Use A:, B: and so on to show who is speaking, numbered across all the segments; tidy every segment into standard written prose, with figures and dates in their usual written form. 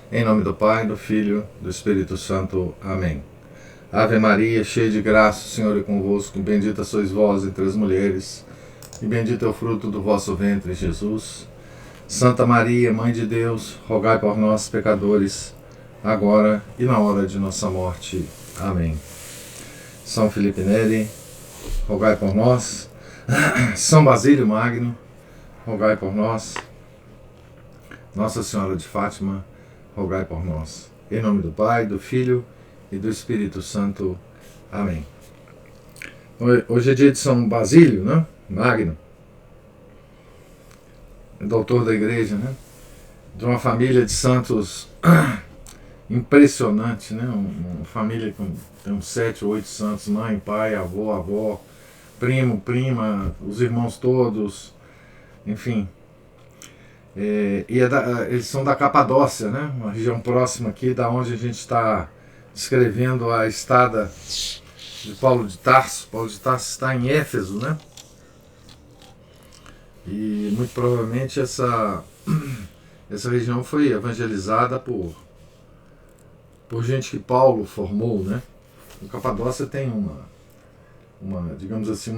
A: Em nome do Pai, do Filho, do Espírito Santo. Amém. Ave Maria, cheia de graça, o Senhor é convosco. Bendita sois vós entre as mulheres, e bendito é o fruto do vosso ventre, Jesus. Santa Maria, Mãe de Deus, rogai por nós, pecadores, agora e na hora de nossa morte. Amém. São Felipe Neri, rogai por nós. São Basílio Magno, rogai por nós. Nossa Senhora de Fátima, rogai por nós. Em nome do Pai, do Filho e do Espírito Santo. Amém. Hoje é dia de São Basílio, né? Magno, doutor da igreja, né? De uma família de santos impressionante, né? Uma família com tem uns 7 ou 8 santos, mãe, pai, avó, primo, prima, os irmãos todos, enfim. Eles são da Capadócia, né? Uma região próxima aqui, da onde a gente está descrevendo a estada de Paulo de Tarso. Paulo de Tarso está em Éfeso, né? E muito provavelmente essa região foi evangelizada por gente que Paulo formou, né? O Capadócia tem uma digamos assim,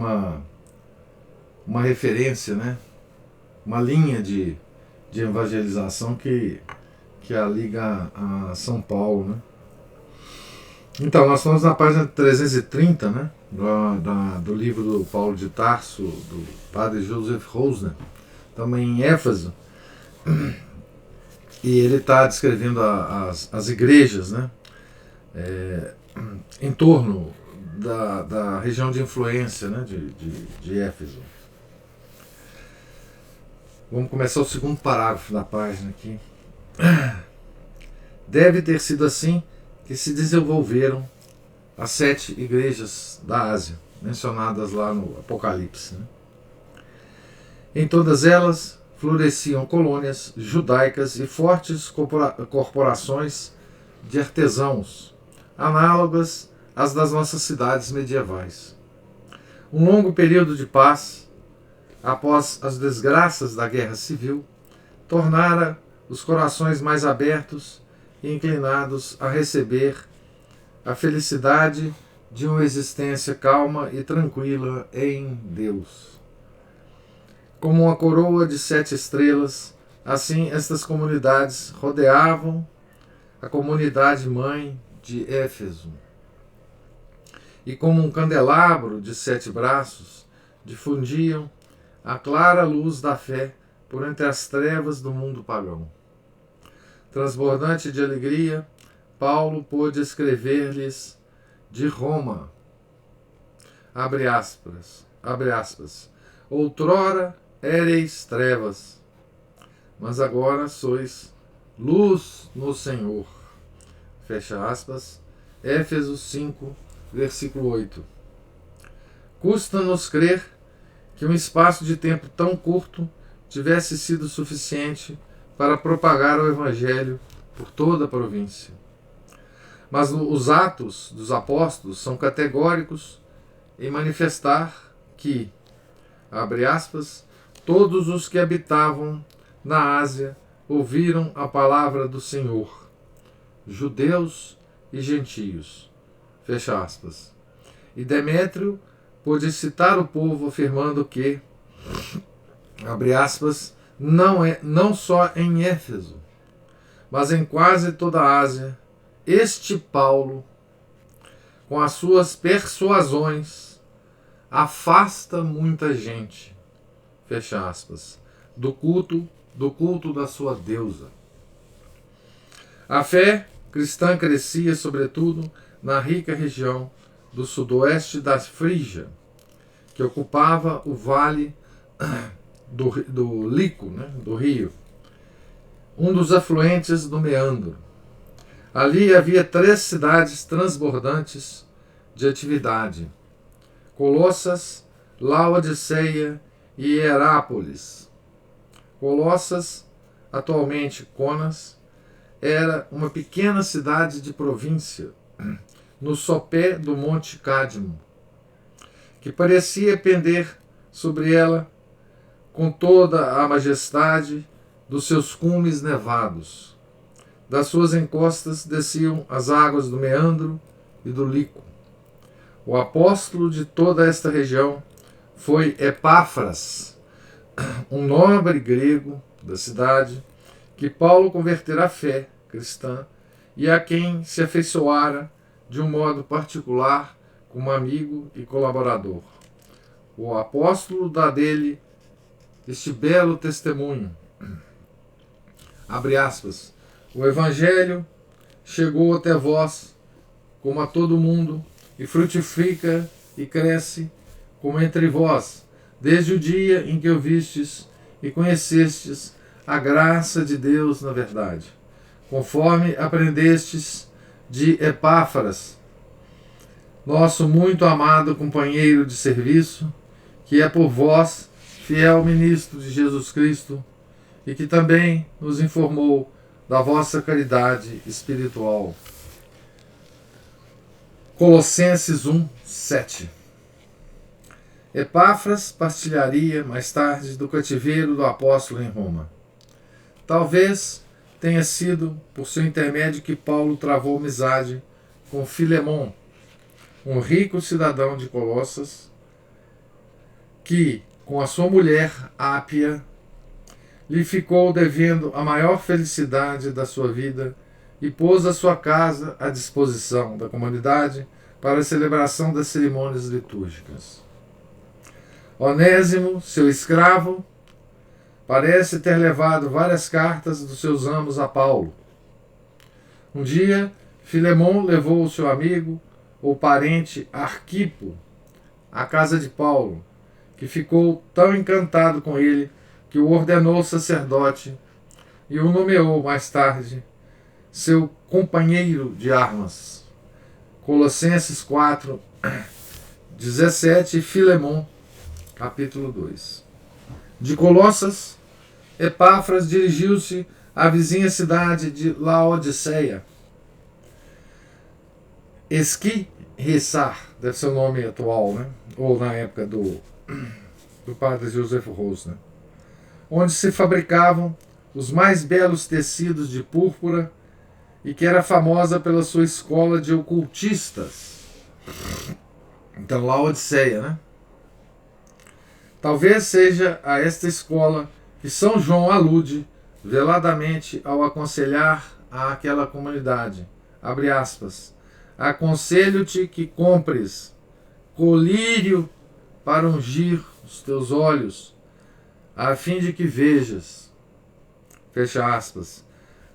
A: uma referência, né? Uma linha de evangelização que a liga a São Paulo, né? Então, nós estamos na página 330, né? Do livro do Paulo de Tarso, do padre Joseph Rosner, também em Éfeso, e ele está descrevendo as igrejas, né? Em torno da região de influência, né? de Éfeso. Vamos começar o segundo parágrafo da página aqui. Deve ter sido assim que se desenvolveram as 7 igrejas da Ásia, mencionadas lá no Apocalipse. Né? Em todas elas floresciam colônias judaicas e fortes corporações de artesãos, análogas às das nossas cidades medievais. Um longo período de paz, após as desgraças da guerra civil, tornara os corações mais abertos e inclinados a receber a felicidade de uma existência calma e tranquila em Deus. Como uma coroa de 7 estrelas, assim estas comunidades rodeavam a comunidade mãe de Éfeso. E como um candelabro de 7 braços, difundiam a clara luz da fé por entre as trevas do mundo pagão. Transbordante de alegria, Paulo pôde escrever-lhes de Roma, abre aspas, outrora éreis trevas, mas agora sois luz no Senhor, fecha aspas, Éfesos 5, versículo 8. Custa-nos crer que um espaço de tempo tão curto tivesse sido suficiente para propagar o Evangelho por toda a província. Mas os Atos dos Apóstolos são categóricos em manifestar que, abre aspas, todos os que habitavam na Ásia ouviram a palavra do Senhor, judeus e gentios, fecha aspas. E Demétrio pôde citar o povo afirmando que, abre aspas, não só em Éfeso, mas em quase toda a Ásia, este Paulo, com as suas persuasões, afasta muita gente, fecha aspas, do culto da sua deusa. A fé cristã crescia, sobretudo, na rica região do sudoeste da Frígia, que ocupava o vale do Lico, né, do rio, um dos afluentes do Meandro. Ali havia 3 cidades transbordantes de atividade: Colossas, Laodiceia e Hierápolis. Colossas, atualmente Conas, era uma pequena cidade de província, no sopé do Monte Cádmo, que parecia pender sobre ela com toda a majestade dos seus cumes nevados. Das suas encostas desciam as águas do Meandro e do Lico. O apóstolo de toda esta região foi Epáfras, um nobre grego da cidade, que Paulo convertera à fé cristã e a quem se afeiçoara de um modo particular como amigo e colaborador. O apóstolo dá dele este belo testemunho. Abre aspas. O evangelho chegou até vós como a todo mundo e frutifica e cresce como entre vós, desde o dia em que o vistes e conhecestes a graça de Deus na verdade, conforme aprendestes de Epáfras, nosso muito amado companheiro de serviço, que é por vós fiel ministro de Jesus Cristo e que também nos informou da vossa caridade espiritual. Colossenses 1:7. Epáfras partilharia mais tarde do cativeiro do apóstolo em Roma. Talvez tenha sido por seu intermédio que Paulo travou amizade com Filemon, um rico cidadão de Colossas, que, com a sua mulher Ápia, lhe ficou devendo a maior felicidade da sua vida e pôs a sua casa à disposição da comunidade para a celebração das cerimônias litúrgicas. Onésimo, seu escravo, parece ter levado várias cartas dos seus amos a Paulo. Um dia, Filemon levou o seu amigo ou parente Arquipo à casa de Paulo, que ficou tão encantado com ele que o ordenou sacerdote e o nomeou mais tarde seu companheiro de armas. Colossenses 4, 17 e Filemon, capítulo 2. De Colossas, Epáfras dirigiu-se à vizinha cidade de Laodiceia. Esquirrissar, deve ser o nome atual, né? Ou na época do padre Joseph Rose, né? Onde se fabricavam os mais belos tecidos de púrpura e que era famosa pela sua escola de ocultistas. Então, Laodiceia, né? Talvez seja a esta escola que São João alude veladamente ao aconselhar àquela comunidade. Abre aspas. Aconselho-te que compres colírio para ungir os teus olhos, a fim de que vejas. Fecha aspas.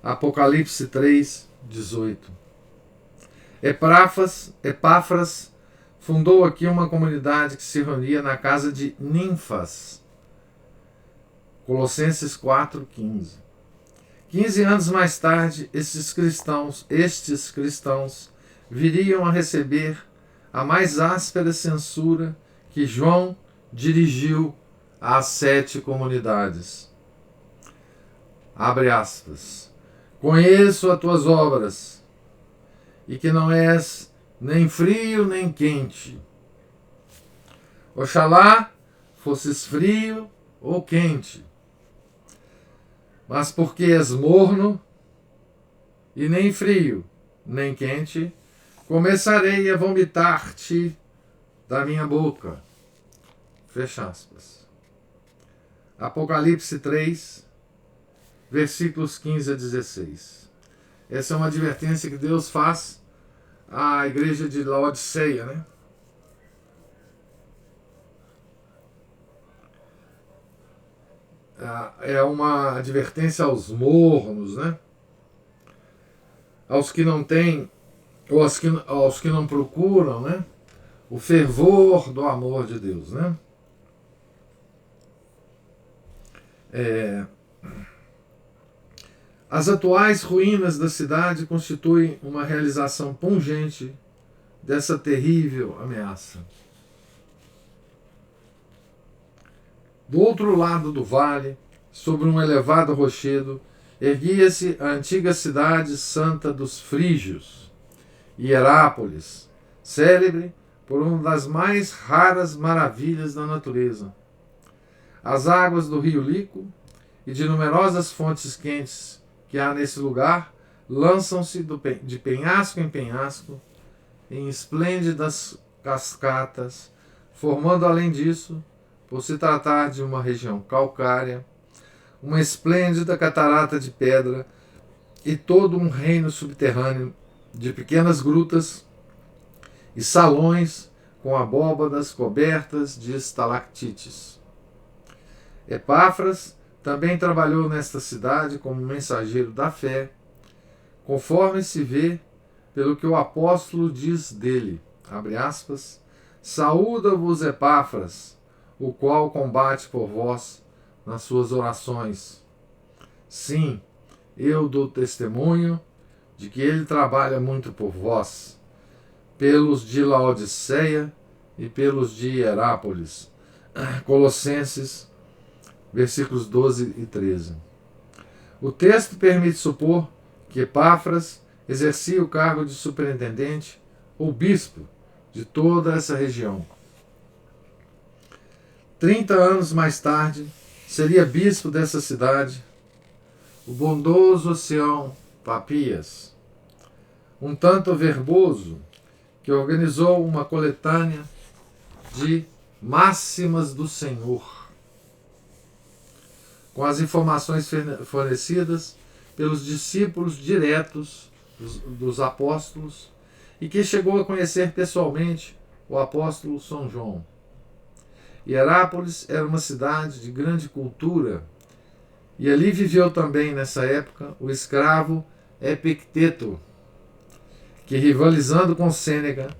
A: Apocalipse 3, 18. Epáfras fundou aqui uma comunidade que se reunia na casa de ninfas. Colossenses 4, 15. 15 anos mais tarde, estes cristãos viriam a receber a mais áspera censura que João dirigiu às 7 comunidades. Abre aspas. Conheço as tuas obras, e que não és nem frio nem quente. Oxalá fosses frio ou quente, mas porque és morno e nem frio nem quente, começarei a vomitar-te da minha boca. Fecha aspas. Apocalipse 3, versículos 15 a 16. Essa é uma advertência que Deus faz à igreja de Laodiceia, né? É uma advertência aos mornos, né? Aos que não têm, ou aos que não procuram, né? O fervor do amor de Deus, né? As atuais ruínas da cidade constituem uma realização pungente dessa terrível ameaça. Do outro lado do vale, sobre um elevado rochedo, erguia-se a antiga cidade santa dos Frígios, Hierápolis, célebre por uma das mais raras maravilhas da natureza. As águas do rio Lico e de numerosas fontes quentes que há nesse lugar lançam-se de penhasco em penhasco, em esplêndidas cascatas, formando além disso, por se tratar de uma região calcária, uma esplêndida catarata de pedra e todo um reino subterrâneo de pequenas grutas e salões com abóbadas cobertas de estalactites. Epáfras também trabalhou nesta cidade como mensageiro da fé, conforme se vê pelo que o apóstolo diz dele, abre aspas, saúda-vos Epáfras, o qual combate por vós nas suas orações. Sim, eu dou testemunho de que ele trabalha muito por vós, pelos de Laodiceia e pelos de Hierápolis. Colossenses, versículos 12 e 13. O texto permite supor que Epáfras exercia o cargo de superintendente ou bispo de toda essa região. 30 anos mais tarde, seria bispo dessa cidade o bondoso ancião Papias, um tanto verboso, que organizou uma coletânea de máximas do Senhor, com as informações fornecidas pelos discípulos diretos dos apóstolos e que chegou a conhecer pessoalmente o apóstolo São João. Hierápolis era uma cidade de grande cultura e ali viveu também nessa época o escravo Epicteto, que, rivalizando com Sêneca,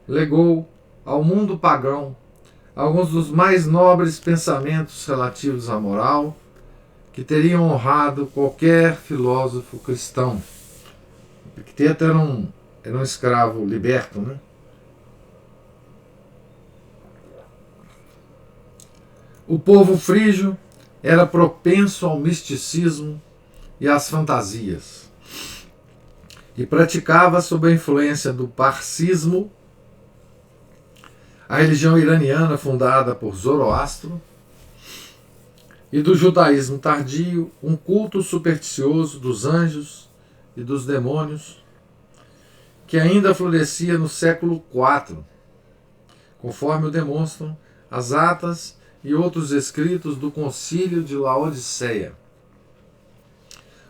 A: legou ao mundo pagão alguns dos mais nobres pensamentos relativos à moral que teriam honrado qualquer filósofo cristão. Epicteto era um escravo liberto, né? O povo frígio era propenso ao misticismo e às fantasias, e praticava, sob a influência do parsismo, a religião iraniana fundada por Zoroastro, e do judaísmo tardio, um culto supersticioso dos anjos e dos demônios, que ainda florescia no século IV, conforme o demonstram as atas e outros escritos do Concílio de Laodiceia.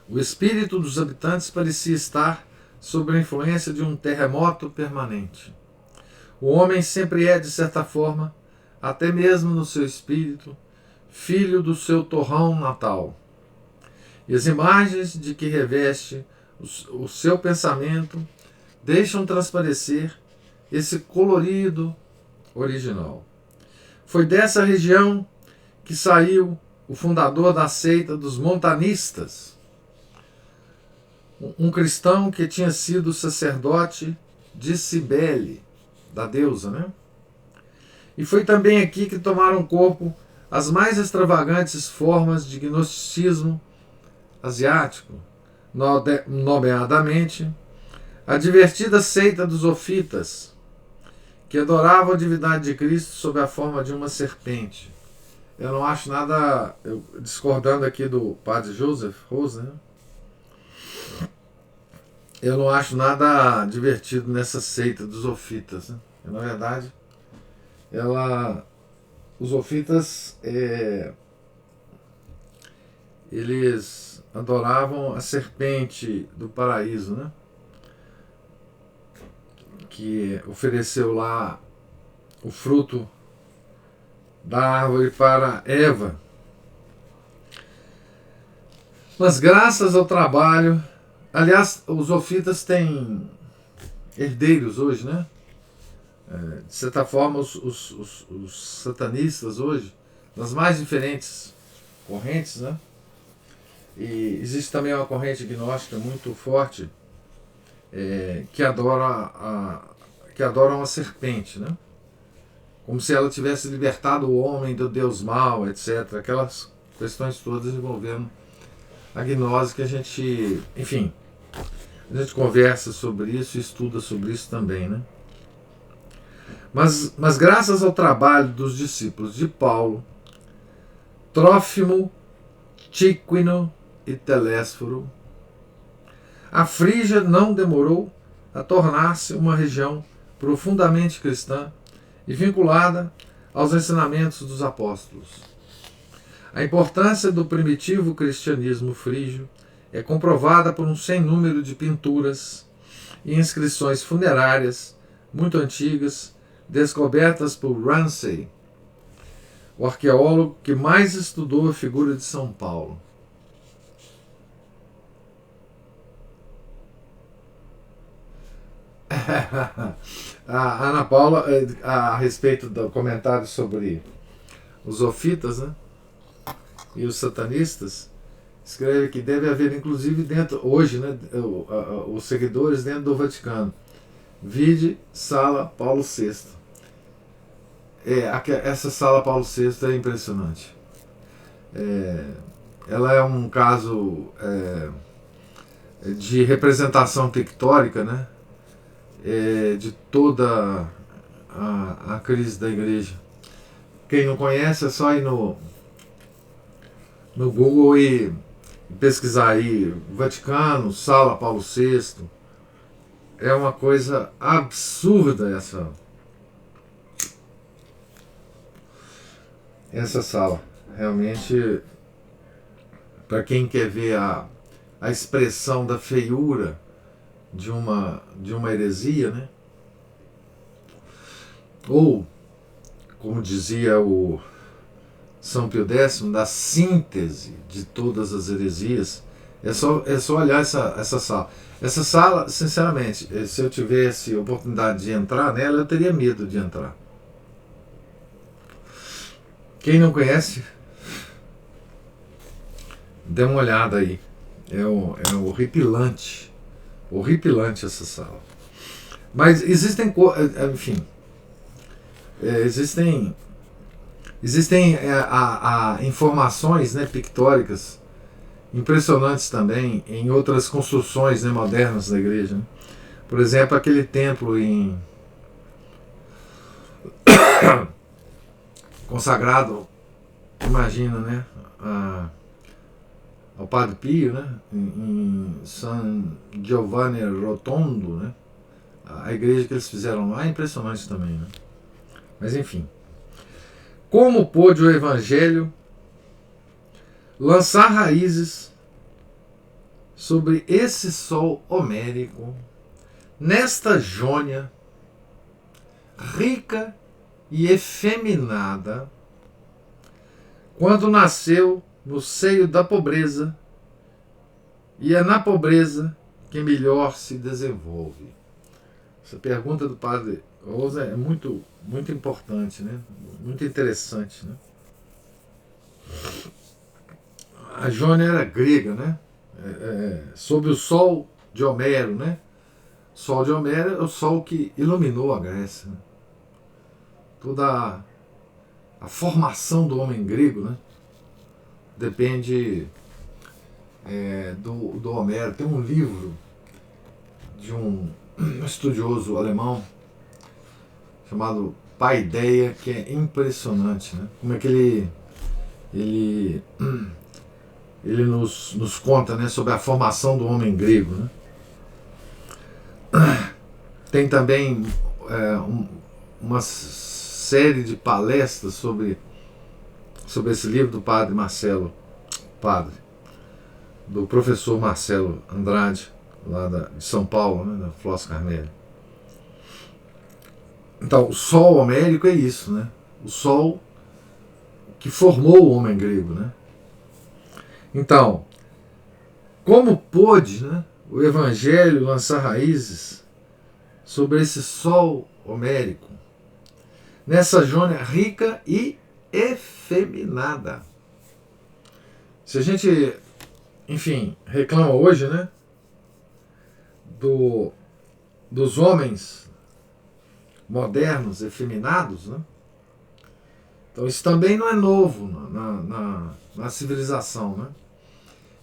A: O espírito dos habitantes parecia estar sob a influência de um terremoto permanente. O homem sempre é, de certa forma, até mesmo no seu espírito, filho do seu torrão natal. E as imagens de que reveste o seu pensamento deixam transparecer esse colorido original. Foi dessa região que saiu o fundador da seita dos montanistas, um cristão que tinha sido sacerdote de Cibele, da deusa, né? E foi também aqui que tomaram corpo as mais extravagantes formas de gnosticismo asiático, nomeadamente a divertida seita dos Ofitas, que adoravam a divindade de Cristo sob a forma de uma serpente. Eu não acho nada, discordando aqui do padre Joseph Rose, né? Eu não acho nada divertido nessa seita dos Ofitas, né? Na verdade, os Ofitas, eles adoravam a serpente do paraíso, né? Que ofereceu lá o fruto da árvore para Eva. Mas graças ao trabalho, aliás, os Ofitas têm herdeiros hoje, né? De certa forma, os satanistas hoje, nas mais diferentes correntes, né? E existe também uma corrente gnóstica muito forte, que adoram a serpente, né? Como se ela tivesse libertado o homem do Deus mau, etc. Aquelas questões todas envolvendo a gnose que a gente, enfim, a gente conversa sobre isso e estuda sobre isso também, né? Mas graças ao trabalho dos discípulos de Paulo, Trófimo, Tíquino e Telésforo, A Frígia não demorou a tornar-se uma região profundamente cristã e vinculada aos ensinamentos dos apóstolos. A importância do primitivo cristianismo frígio é comprovada por um sem número de pinturas e inscrições funerárias muito antigas, descobertas por Ramsay, o arqueólogo que mais estudou a figura de São Paulo. A Ana Paula, a respeito do comentário sobre os ofitas, né, e os satanistas, escreve que deve haver, inclusive, dentro, hoje, né, os seguidores dentro do Vaticano. Vide Sala Paulo VI. Essa Sala Paulo VI é impressionante. Ela é um caso de representação pictórica, né, de toda a crise da igreja. Quem não conhece é só ir no Google e pesquisar aí Vaticano, Sala Paulo VI. É uma coisa absurda essa sala. Realmente, para quem quer ver a expressão da feiura de uma heresia, né? Ou, como dizia o São Pio X, da síntese de todas as heresias, é só olhar essa sala. Essa sala, sinceramente, se eu tivesse oportunidade de entrar nela, eu teria medo de entrar. Quem não conhece, dê uma olhada aí. É horripilante. Horripilante essa sala. Mas existem, enfim, existem informações, né, pictóricas impressionantes também em outras construções, né, modernas da igreja, né? Por exemplo, aquele templo consagrado, imagina, né, ao Padre Pio, né, em San Giovanni Rotondo, né, a igreja que eles fizeram lá é impressionante também, né? Mas enfim, como pôde o Evangelho lançar raízes sobre esse sol homérico, nesta Jônia rica e efeminada, quando nasceu no seio da pobreza, e é na pobreza que melhor se desenvolve? Essa pergunta do padre Rosa é muito, muito importante, né? Muito interessante, né? A Jônia era grega, né? Sob o sol de Homero, né? O sol de Homero é o sol que iluminou a Grécia, né? Toda a formação do homem grego, né, depende do Homero. Tem um livro de um estudioso alemão chamado Paideia, que é impressionante, né? Como é que ele nos conta, né, sobre a formação do homem grego, né? Tem também uma série de palestras sobre esse livro do padre Marcelo, do professor Marcelo Andrade, lá de São Paulo, né, da Floss Carmelho. Então, o sol homérico é isso, né? O sol que formou o homem grego, né? Então, como pôde, né, o Evangelho lançar raízes sobre esse sol homérico, nessa Jônia rica e efeminada? Se a gente, enfim, reclama hoje, né, dos homens modernos, efeminados, né? Então isso também não é novo na civilização, né?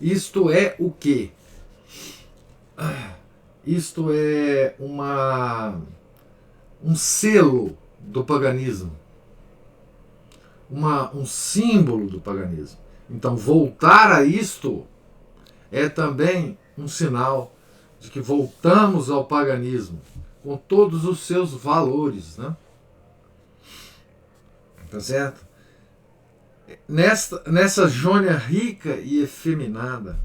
A: Isto é o quê? Isto é um selo do paganismo, um símbolo do paganismo. Então voltar a isto é também um sinal de que voltamos ao paganismo, com todos os seus valores, né? Tá certo? Nessa Jônia rica e efeminada,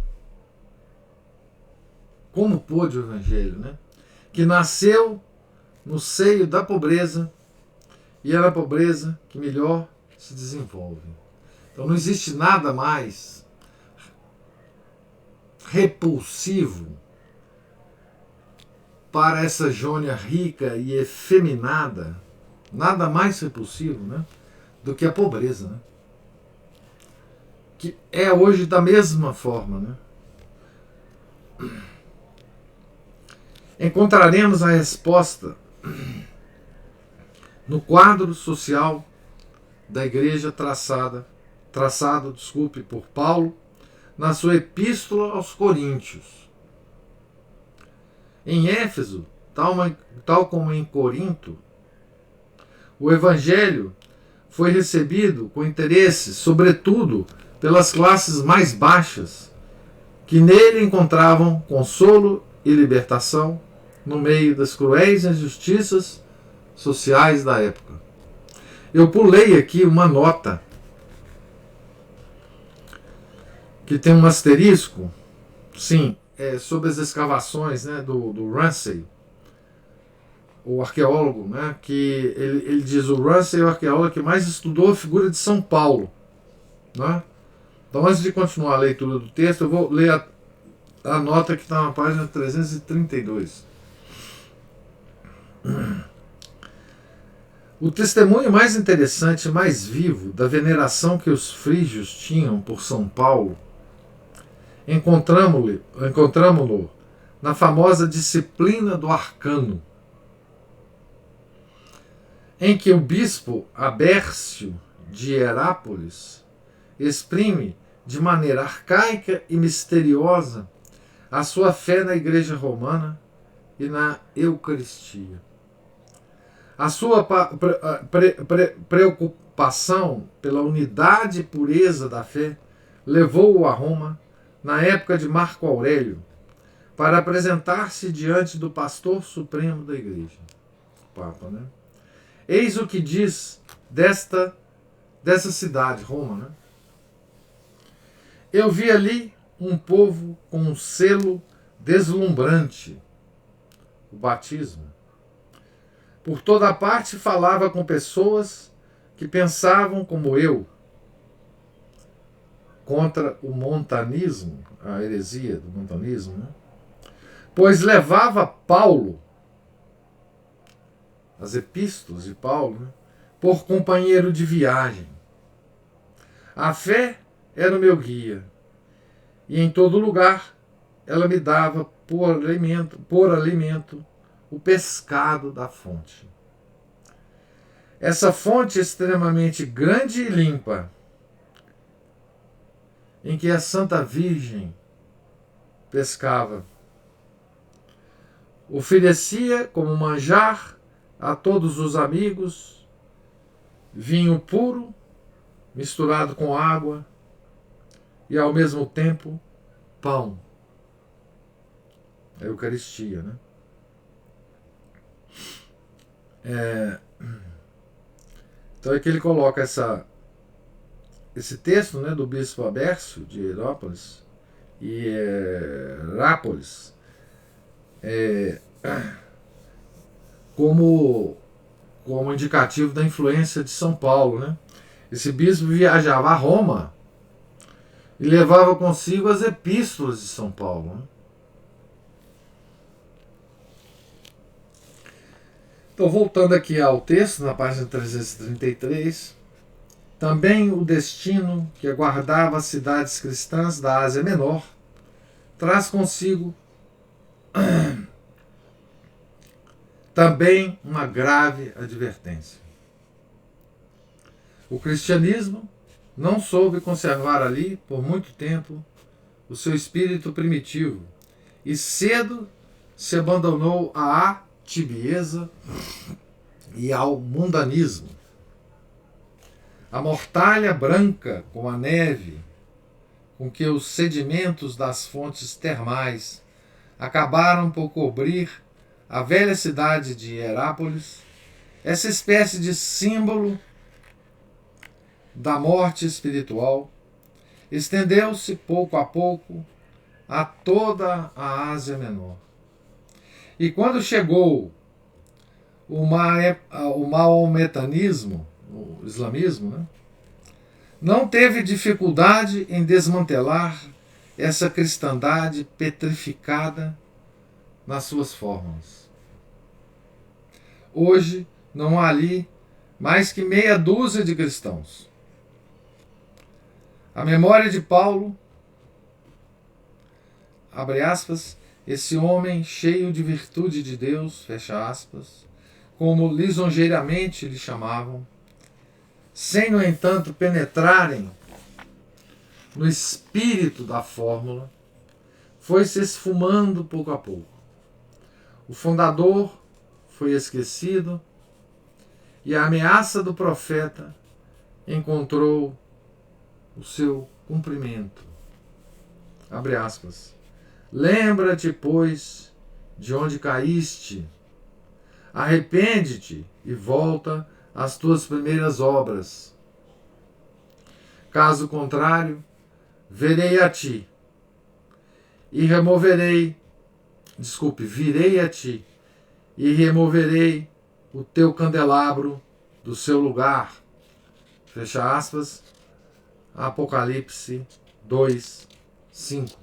A: como pôde o Evangelho, né? Que nasceu no seio da pobreza, e é na pobreza que melhor se desenvolve. Então não existe nada mais repulsivo para essa Jônia rica e efeminada, nada mais repulsivo, né, do que a pobreza, né? Que é hoje da mesma forma, né? Encontraremos a resposta no quadro social da igreja traçado por Paulo na sua epístola aos Coríntios. Em Éfeso, tal como em Corinto, o Evangelho foi recebido com interesse, sobretudo pelas classes mais baixas, que nele encontravam consolo e libertação no meio das cruéis injustiças sociais da época. Eu pulei aqui uma nota que tem um asterisco, sim, sobre as escavações, né, do Ramsay, o arqueólogo, né, que ele diz o Ramsay é o arqueólogo que mais estudou a figura de São Paulo, né? Então, antes de continuar a leitura do texto, eu vou ler a nota que está na página 332. O testemunho mais interessante e mais vivo da veneração que os frígios tinham por São Paulo encontramo-lo na famosa disciplina do arcano, em que o bispo Abércio de Herápolis exprime de maneira arcaica e misteriosa a sua fé na Igreja Romana e na Eucaristia. A sua preocupação pela unidade e pureza da fé levou-o a Roma na época de Marco Aurélio para apresentar-se diante do pastor supremo da Igreja, o Papa, né? Eis o que diz dessa cidade, Roma, né? Eu vi ali um povo com um selo deslumbrante, o batismo. Por toda parte falava com pessoas que pensavam como eu, contra o montanismo, a heresia do montanismo, né? Pois levava Paulo, as epístolas de Paulo, né, por companheiro de viagem. A fé era o meu guia, e em todo lugar ela me dava por alimento o pescado da fonte. Essa fonte extremamente grande e limpa, em que a Santa Virgem pescava, oferecia como manjar a todos os amigos vinho puro misturado com água e ao mesmo tempo pão, a Eucaristia, né? Então é que ele coloca esse texto, né, do bispo Abércio de Herápolis e Herápolis como indicativo da influência de São Paulo, né? Esse bispo viajava a Roma e levava consigo as epístolas de São Paulo, né? Então, voltando aqui ao texto, na página 333, também o destino que aguardava as cidades cristãs da Ásia Menor traz consigo também uma grave advertência. O cristianismo não soube conservar ali, por muito tempo, o seu espírito primitivo e cedo se abandonou à tibieza e ao mundanismo. A mortalha branca com a neve, com que os sedimentos das fontes termais acabaram por cobrir a velha cidade de Hierápolis. Essa espécie de símbolo da morte espiritual estendeu-se pouco a pouco a toda a Ásia Menor. E quando chegou o maometanismo, o islamismo, né, não teve dificuldade em desmantelar essa cristandade petrificada nas suas fórmulas. Hoje não há ali mais que meia dúzia de cristãos. A memória de Paulo, abre aspas, esse homem cheio de virtude de Deus, fecha aspas, como lisonjeiramente lhe chamavam, sem, no entanto, penetrarem no espírito da fórmula, foi se esfumando pouco a pouco. O fundador foi esquecido e a ameaça do profeta encontrou o seu cumprimento. Abre aspas. Lembra-te, pois, de onde caíste, arrepende-te e volta às tuas primeiras obras. Caso contrário, virei a ti e removerei o teu candelabro do seu lugar. Fecha aspas. Apocalipse 2, 5.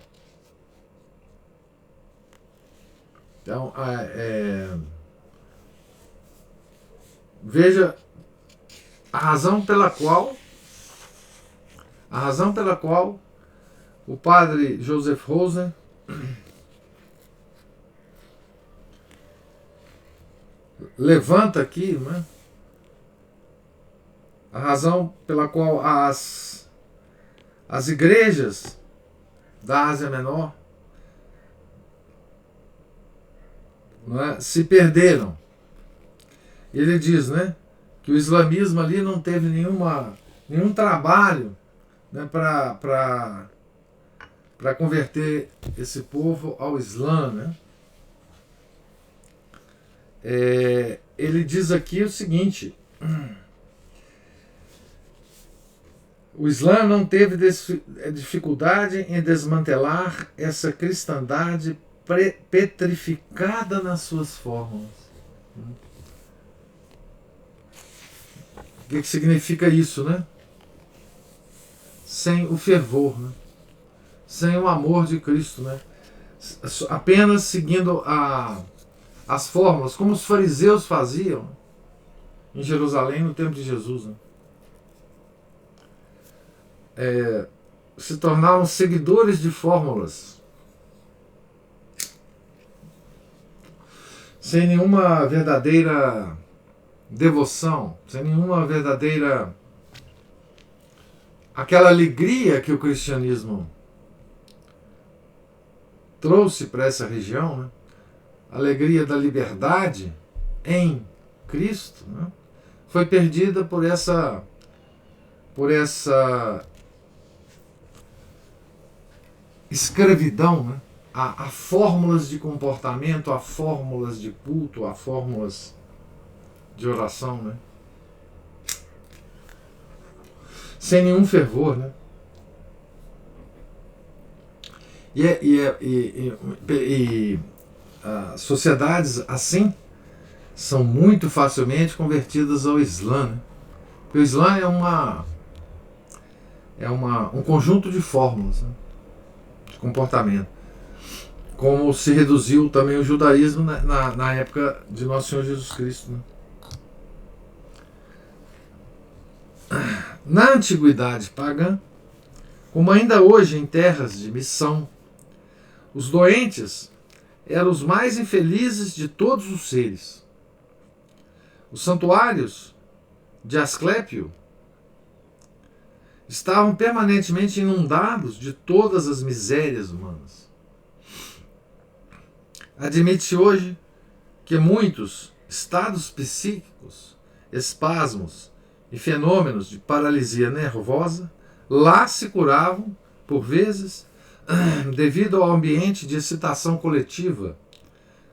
A: Então, veja a razão pela qual o padre Joseph Rosen levanta aqui, né, a razão pela qual as igrejas da Ásia Menor, não é, se perderam. Ele diz, né, que o islamismo ali não teve nenhum trabalho, né, para converter esse povo ao Islã, né? Ele diz aqui o seguinte: o Islã não teve dificuldade em desmantelar essa cristandade petrificada nas suas fórmulas. O que significa isso, né? Sem o fervor, né? Sem o amor de Cristo, né? Apenas seguindo as fórmulas, como os fariseus faziam em Jerusalém no tempo de Jesus, né? Se tornaram seguidores de fórmulas, sem nenhuma verdadeira devoção, sem nenhuma verdadeira aquela alegria que o cristianismo trouxe para essa região, né? A alegria da liberdade em Cristo, né? Foi perdida por essa escravidão, né? A fórmulas de comportamento, a fórmulas de culto, a fórmulas de oração, né? Sem nenhum fervor, né? E sociedades assim são muito facilmente convertidas ao Islã, né? Porque o Islã é um conjunto de fórmulas, né, de comportamento. Como se reduziu também o judaísmo na época de Nosso Senhor Jesus Cristo, né? Na antiguidade pagã, como ainda hoje em terras de missão, os doentes eram os mais infelizes de todos os seres. Os santuários de Asclépio estavam permanentemente inundados de todas as misérias humanas. Admite-se hoje que muitos estados psíquicos, espasmos e fenômenos de paralisia nervosa lá se curavam, por vezes, devido ao ambiente de excitação coletiva,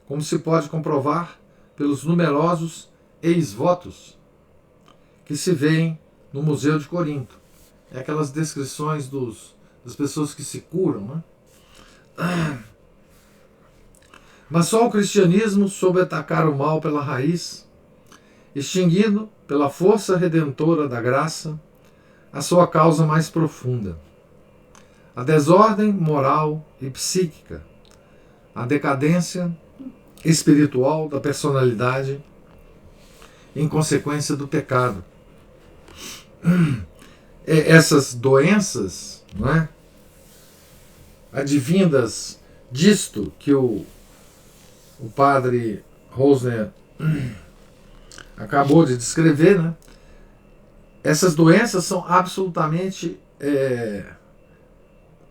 A: como se pode comprovar pelos numerosos ex-votos que se veem no Museu de Corinto. É aquelas descrições das pessoas que se curam, né? Mas só o cristianismo soube atacar o mal pela raiz, extinguindo, pela força redentora da graça, a sua causa mais profunda, a desordem moral e psíquica, a decadência espiritual da personalidade em consequência do pecado. Essas doenças, não é, advindas disto que o padre Rosner acabou de descrever, né? Essas doenças são absolutamente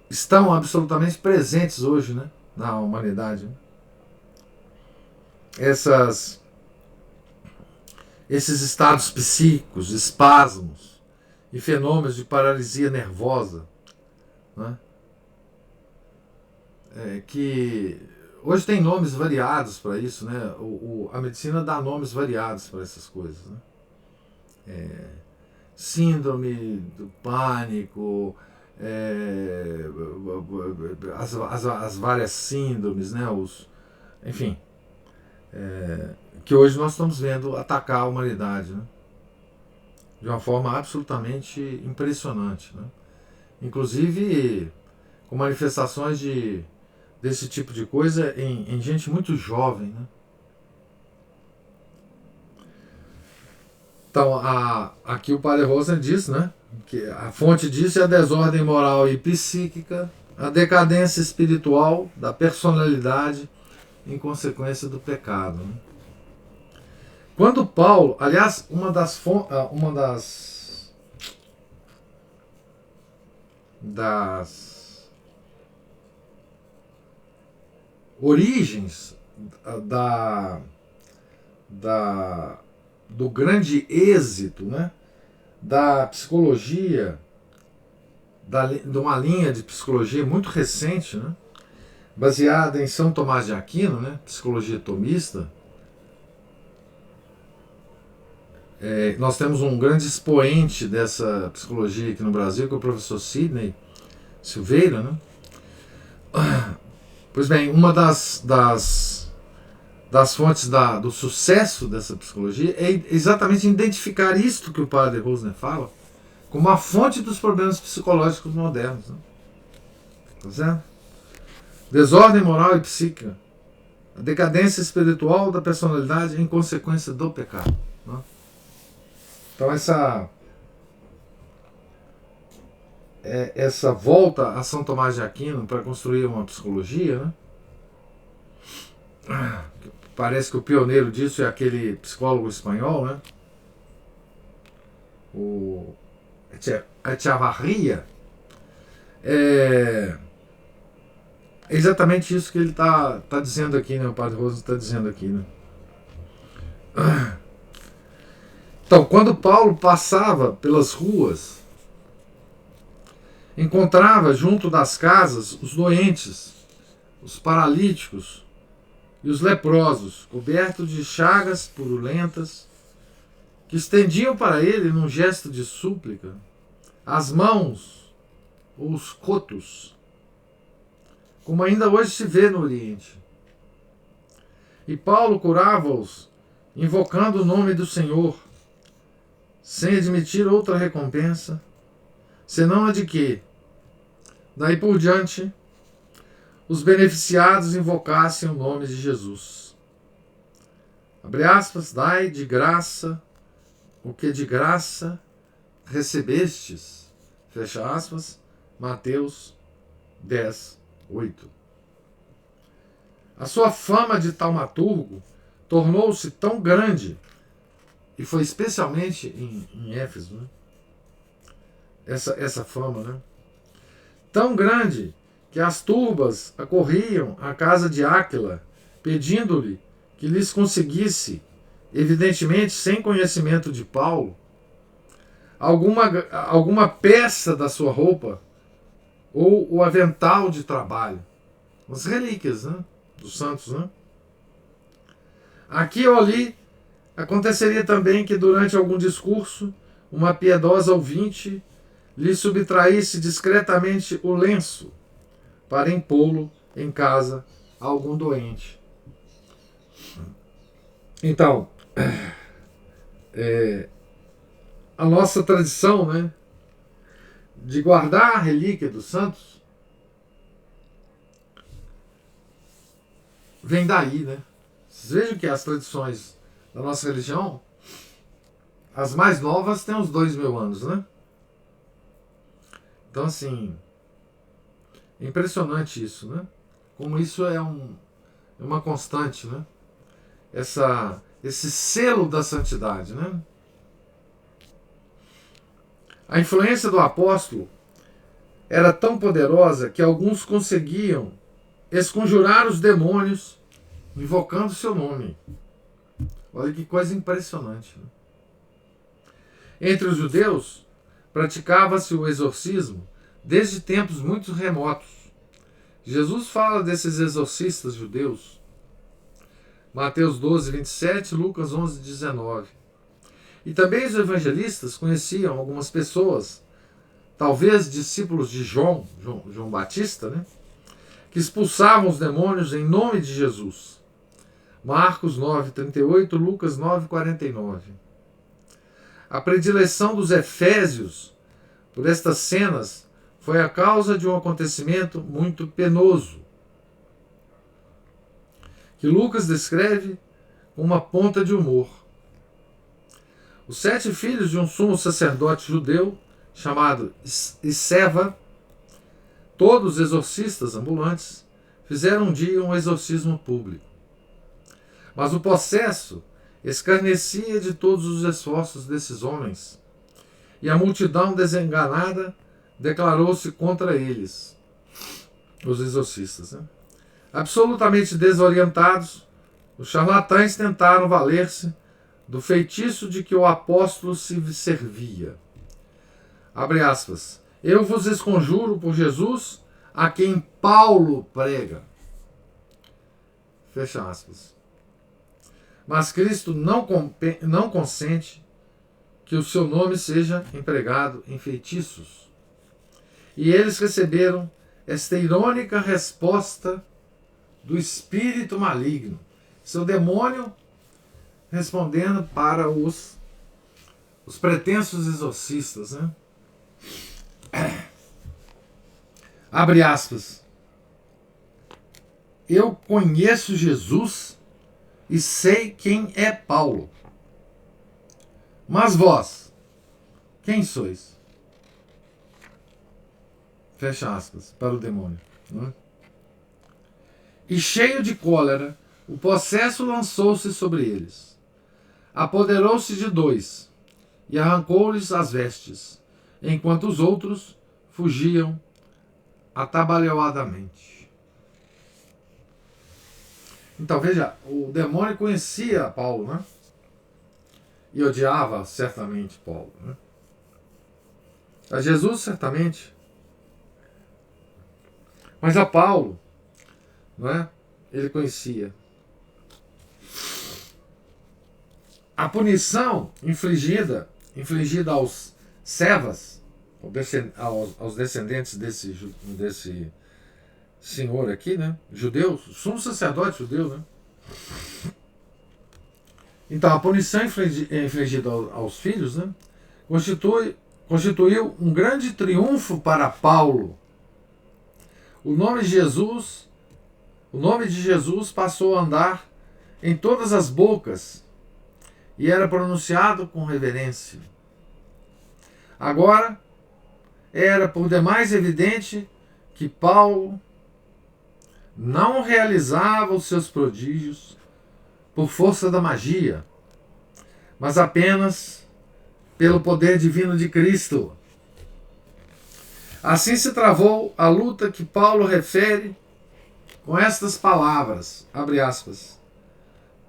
A: estão absolutamente presentes hoje, né, na humanidade, né? Esses estados psíquicos, espasmos e fenômenos de paralisia nervosa, né? Que hoje tem nomes variados para isso, né? A medicina dá nomes variados para essas coisas, né? Síndrome do pânico, as várias síndromes, né? Enfim, que hoje nós estamos vendo atacar a humanidade, né? De uma forma absolutamente impressionante, né? Inclusive com manifestações desse tipo de coisa em gente muito jovem, né? Então, aqui o padre Rosen diz, né, que a fonte disso é a desordem moral e psíquica, a decadência espiritual da personalidade em consequência do pecado, né? Quando Paulo, aliás, uma das origens do grande êxito, né, da psicologia, de uma linha de psicologia muito recente, né, baseada em São Tomás de Aquino, né, psicologia tomista. Nós temos um grande expoente dessa psicologia aqui no Brasil, que é o professor Sidney Silveira, né? Pois bem, uma das fontes do sucesso dessa psicologia é exatamente identificar isto que o padre Rosner fala como a fonte dos problemas psicológicos modernos, né? Tá certo? Desordem moral e psíquica, a decadência espiritual da personalidade em consequência do pecado, né? Então essa volta a São Tomás de Aquino para construir uma psicologia, né? Parece que o pioneiro disso é aquele psicólogo espanhol, né? O Echevarria. É exatamente isso que ele está dizendo aqui, né? O padre Rosa está dizendo aqui, né? Então, quando Paulo passava pelas ruas, encontrava junto das casas os doentes, os paralíticos e os leprosos, cobertos de chagas purulentas, que estendiam para ele, num gesto de súplica, as mãos ou os cotos, como ainda hoje se vê no Oriente. E Paulo curava-os, invocando o nome do Senhor, sem admitir outra recompensa, senão a de que, daí por diante, os beneficiados invocassem o nome de Jesus. Abre aspas, dai de graça o que de graça recebestes. Fecha aspas, Mateus 10, 8. A sua fama de taumaturgo tornou-se tão grande, e foi especialmente em Éfeso, né? Essa fama, né? Tão grande que as turbas acorriam à casa de Áquila, pedindo-lhe que lhes conseguisse, evidentemente sem conhecimento de Paulo, alguma peça da sua roupa ou o avental de trabalho, as relíquias, né, dos santos. Né? Aqui ou ali, aconteceria também que durante algum discurso, uma piedosa ouvinte lhe subtraísse discretamente o lenço para impô-lo em casa a algum doente. Então, a nossa tradição, né, de guardar a relíquia dos santos vem daí, né? Vocês vejam que as tradições da nossa religião, as mais novas têm uns 2000 anos, né? Então, assim, é impressionante isso, né? Como isso é uma constante, né? Esse selo da santidade, né? A influência do apóstolo era tão poderosa que alguns conseguiam esconjurar os demônios invocando seu nome. Olha que coisa impressionante. Né? Entre os judeus, praticava-se o exorcismo desde tempos muito remotos. Jesus fala desses exorcistas judeus. Mateus 12, 27, Lucas 11, 19. E também os evangelistas conheciam algumas pessoas, talvez discípulos de João Batista, né, que expulsavam os demônios em nome de Jesus. Marcos 9, 38, Lucas 9, 49. A predileção dos efésios por estas cenas foi a causa de um acontecimento muito penoso, que Lucas descreve com uma ponta de humor. Os 7 filhos de um sumo sacerdote judeu, chamado Iseva, todos exorcistas ambulantes, fizeram um dia um exorcismo público. Mas o possesso escarnecia de todos os esforços desses homens, e a multidão desenganada declarou-se contra eles, os exorcistas. Né? Absolutamente desorientados, os charlatães tentaram valer-se do feitiço de que o apóstolo se servia. Abre aspas. Eu vos esconjuro por Jesus, a quem Paulo prega. Fecha aspas. Mas Cristo não consente que o seu nome seja empregado em feitiços. E eles receberam esta irônica resposta do espírito maligno. Seu demônio respondendo para os pretensos exorcistas. Né? Abre aspas. Eu conheço Jesus e sei quem é Paulo. Mas vós, quem sois? Fecha aspas, para o demônio. Né? E cheio de cólera, o possesso lançou-se sobre eles. Apoderou-se de 2 e arrancou-lhes as vestes, enquanto os outros fugiam atabalhoadamente. Então veja, o demônio conhecia Paulo, né? E odiava certamente Paulo, né? A Jesus certamente, mas a Paulo, né? Ele conhecia. A punição infligida aos Sevas, aos descendentes desse senhor aqui, né? Judeu, sumo sacerdote judeu, né? Então, a punição infligida aos filhos, né? Constituiu um grande triunfo para Paulo. O nome de Jesus passou a andar em todas as bocas e era pronunciado com reverência. Agora, era por demais evidente que Paulo não realizava os seus prodígios por força da magia, mas apenas pelo poder divino de Cristo. Assim se travou a luta que Paulo refere com estas palavras, abre aspas,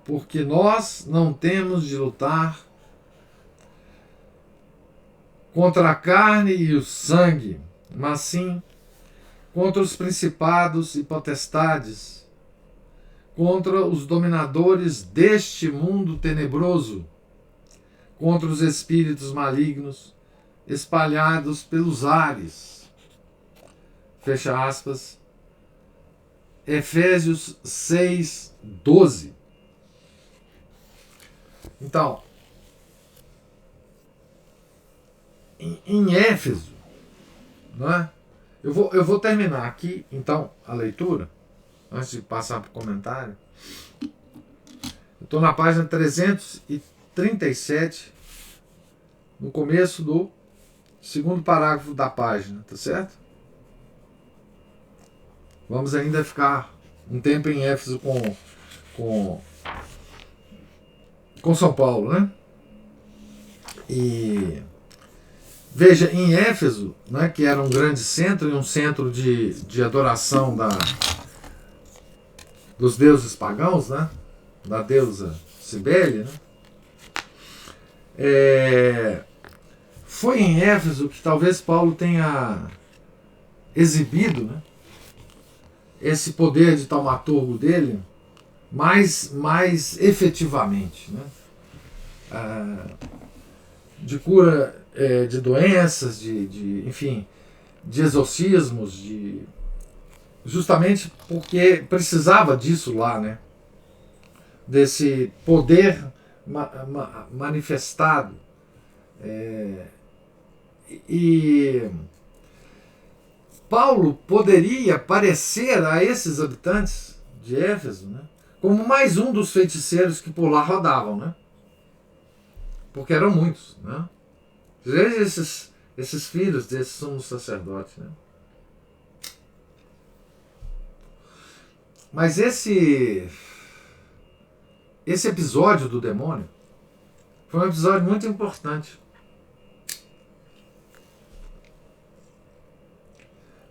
A: porque nós não temos de lutar contra a carne e o sangue, mas sim contra os principados e potestades, contra os dominadores deste mundo tenebroso, contra os espíritos malignos espalhados pelos ares. Fecha aspas. Efésios 6, 12. Então, em Éfeso, não é? Eu vou terminar aqui, então, a leitura, antes de passar para o comentário. Eu estou na página 337, no começo do segundo parágrafo da página, tá certo? Vamos ainda ficar um tempo em Éfeso com São Paulo, né? E veja, em Éfeso, né, que era um grande centro e um centro de adoração dos deuses pagãos, né? Da deusa Cibele, né? Foi em Éfeso que talvez Paulo tenha exibido, né, esse poder de taumaturgo dele mais efetivamente, né? De cura de doenças, enfim, de exorcismos, justamente porque precisava disso lá, né? Desse poder manifestado. E Paulo poderia parecer a esses habitantes de Éfeso, né, como mais um dos feiticeiros que por lá rodavam, né? Porque eram muitos, né? Veja esses filhos desses sumos sacerdotes, né? Mas esse episódio do demônio foi um episódio muito importante.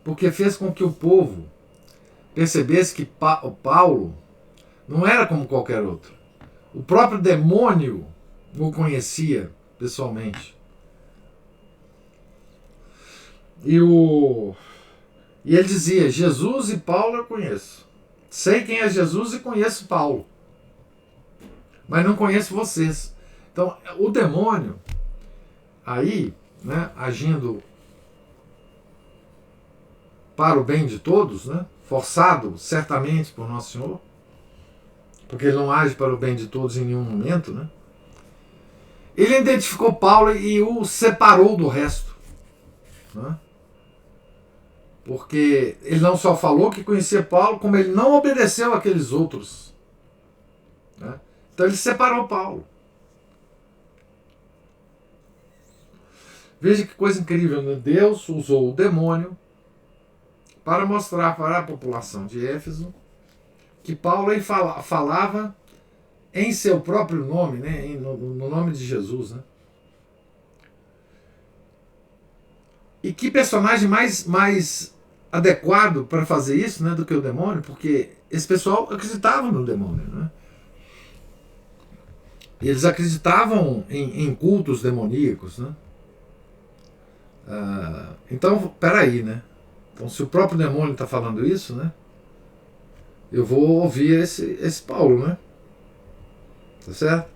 A: Porque fez com que o povo percebesse que Paulo não era como qualquer outro. O próprio demônio o conhecia pessoalmente. E ele dizia: Jesus e Paulo eu conheço. Sei quem é Jesus e conheço Paulo. Mas não conheço vocês. Então, o demônio, aí, né, agindo para o bem de todos, né, forçado certamente por Nosso Senhor, porque ele não age para o bem de todos em nenhum momento, né, ele identificou Paulo e o separou do resto, né, porque ele não só falou que conhecia Paulo, como ele não obedeceu àqueles outros, né? Então ele separou Paulo. Veja que coisa incrível, né? Deus usou o demônio para mostrar para a população de Éfeso que Paulo aí falava em seu próprio nome, né? No nome de Jesus, né? E que personagem mais adequado para fazer isso, né, do que o demônio, porque esse pessoal acreditava no demônio, né? Eles acreditavam em cultos demoníacos, né? Então, peraí, né? Então, se o próprio demônio está falando isso, né? Eu vou ouvir esse Paulo, né? Tá certo?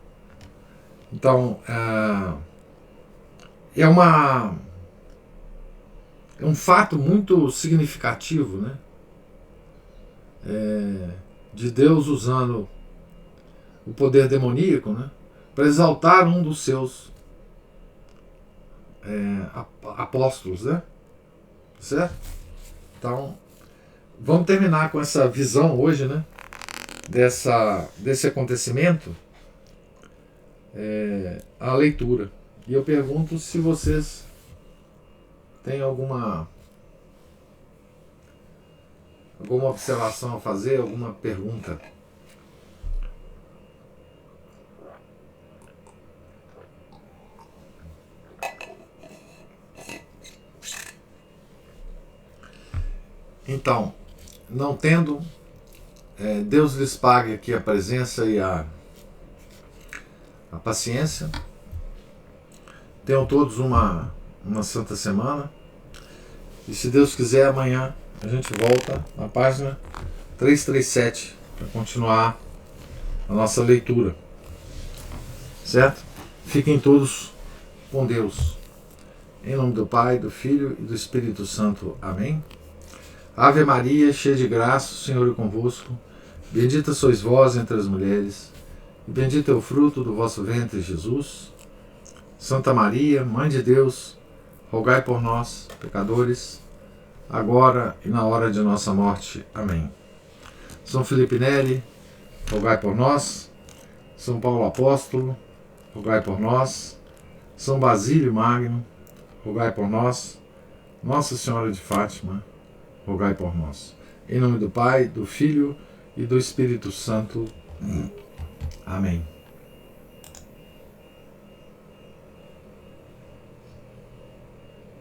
A: Então, é um fato muito significativo, né? De Deus usando o poder demoníaco, né, para exaltar um dos seus apóstolos, né? Certo? Então, vamos terminar com essa visão hoje, né, desse acontecimento, a leitura. E eu pergunto se vocês têm alguma observação a fazer, alguma pergunta. Então, não tendo, Deus lhes pague aqui a presença e a paciência. Tenham todos uma santa semana. E se Deus quiser, amanhã a gente volta na página 337 para continuar a nossa leitura. Certo? Fiquem todos com Deus. Em nome do Pai, do Filho e do Espírito Santo. Amém. Ave Maria, cheia de graça, o Senhor é convosco. Bendita sois vós entre as mulheres, e bendito é o fruto do vosso ventre, Jesus. Santa Maria, Mãe de Deus, rogai por nós, pecadores, agora e na hora de nossa morte. Amém. São Felipe Neri, rogai por nós. São Paulo Apóstolo, rogai por nós. São Basílio Magno, rogai por nós. Nossa Senhora de Fátima, rogai por nós. Em nome do Pai, do Filho e do Espírito Santo. Amém.